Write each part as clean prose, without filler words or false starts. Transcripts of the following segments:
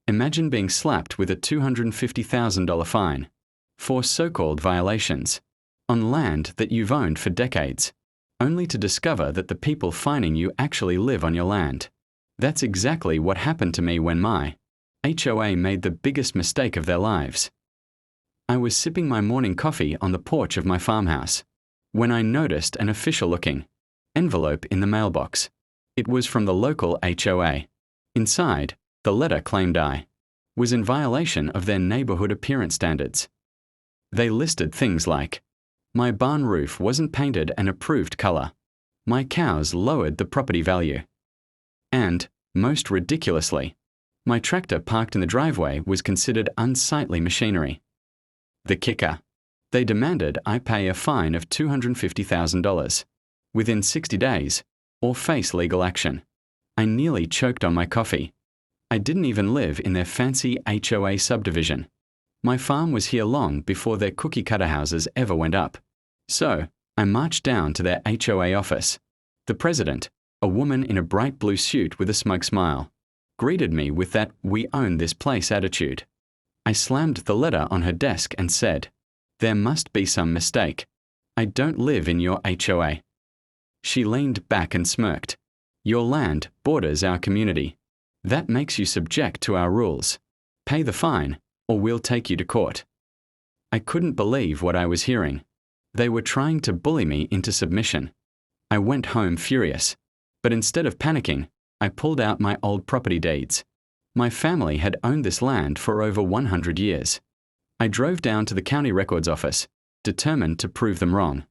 Imagine being slapped with a $250,000 fine for so-called violations on land that you've owned for decades, only to discover that the people fining you actually live on your land. That's exactly what happened to me when my HOA made the biggest mistake of their lives. I was sipping my morning coffee on the porch of my farmhouse when I noticed an official-looking envelope in the mailbox. It was from the local HOA. Inside, the letter claimed I was in violation of their neighborhood appearance standards. They listed things like, my barn roof wasn't painted an approved color, my cows lowered the property value, and, most ridiculously, my tractor parked in the driveway was considered unsightly machinery. The kicker: they demanded I pay a fine of $250,000 within 60 days or face legal action. I nearly choked on my coffee. I didn't even live in their fancy HOA subdivision. My farm was here long before their cookie-cutter houses ever went up. So, I marched down to their HOA office. The president, a woman in a bright blue suit with a smug smile, greeted me with that "we own this place" attitude. I slammed the letter on her desk and said, "There must be some mistake. I don't live in your HOA." She leaned back and smirked. "Your land borders our community. That makes you subject to our rules. Pay the fine, or we'll take you to court." I couldn't believe what I was hearing. They were trying to bully me into submission. I went home furious, but instead of panicking, I pulled out my old property deeds. My family had owned this land for over 100 years. I drove down to the county records office, determined to prove them wrong.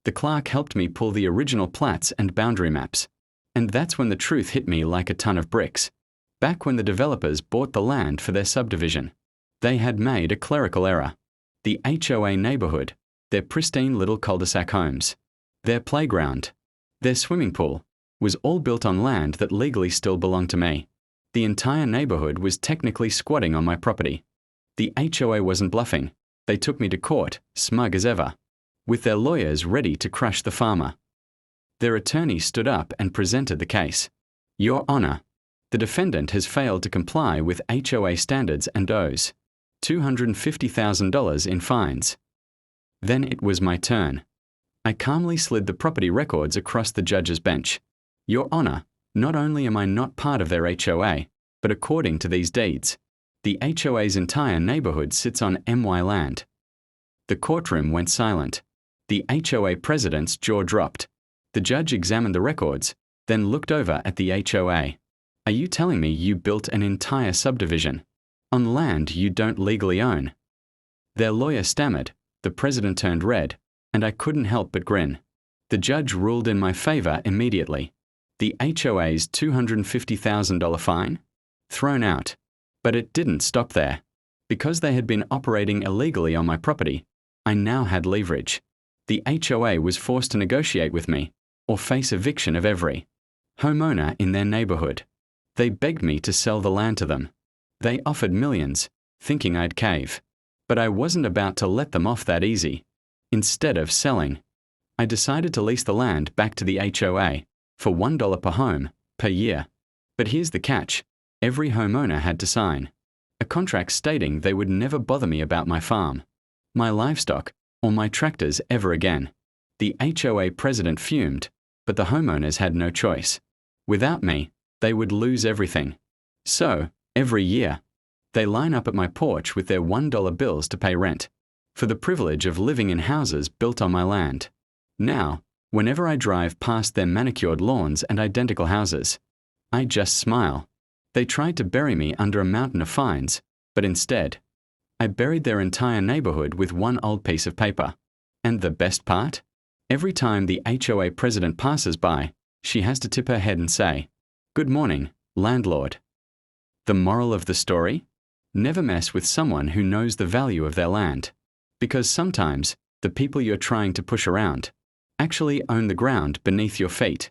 The clerk helped me pull the original plats and boundary maps. And that's when the truth hit me like a ton of bricks. Back when the developers bought the land for their subdivision, they had made a clerical error. The HOA neighborhood, their pristine little cul-de-sac homes, their playground, their swimming pool, was all built on land that legally still belonged to me. The entire neighborhood was technically squatting on my property. The HOA wasn't bluffing. They took me to court, smug as ever, with their lawyers ready to crush the farmer. Their attorney stood up and presented the case. "Your Honor, the defendant has failed to comply with HOA standards and owes $250,000 in fines." Then it was my turn. I calmly slid the property records across the judge's bench. "Your Honor, not only am I not part of their HOA, but according to these deeds, the HOA's entire neighborhood sits on MY land." The courtroom went silent. The HOA president's jaw dropped. The judge examined the records, then looked over at the HOA. "Are you telling me you built an entire subdivision on land you don't legally own?" Their lawyer stammered, the president turned red, and I couldn't help but grin. The judge ruled in my favor immediately. The HOA's $250,000 fine? Thrown out. But it didn't stop there. Because they had been operating illegally on my property, I now had leverage. The HOA was forced to negotiate with me, or face eviction of every homeowner in their neighborhood. They begged me to sell the land to them. They offered millions, thinking I'd cave. But I wasn't about to let them off that easy. Instead of selling, I decided to lease the land back to the HOA for $1 per home, per year. But here's the catch. Every homeowner had to sign a contract stating they would never bother me about my farm, my livestock, or my tractors ever again. The HOA president fumed, but the homeowners had no choice. Without me, they would lose everything. So, every year, they line up at my porch with their $1 bills to pay rent, for the privilege of living in houses built on my land. Now, whenever I drive past their manicured lawns and identical houses, I just smile. They tried to bury me under a mountain of fines, but instead, I buried their entire neighborhood with one old piece of paper. And the best part? Every time the HOA president passes by, she has to tip her head and say, "Good morning, landlord." The moral of the story? Never mess with someone who knows the value of their land. Because sometimes, the people you're trying to push around actually own the ground beneath your feet.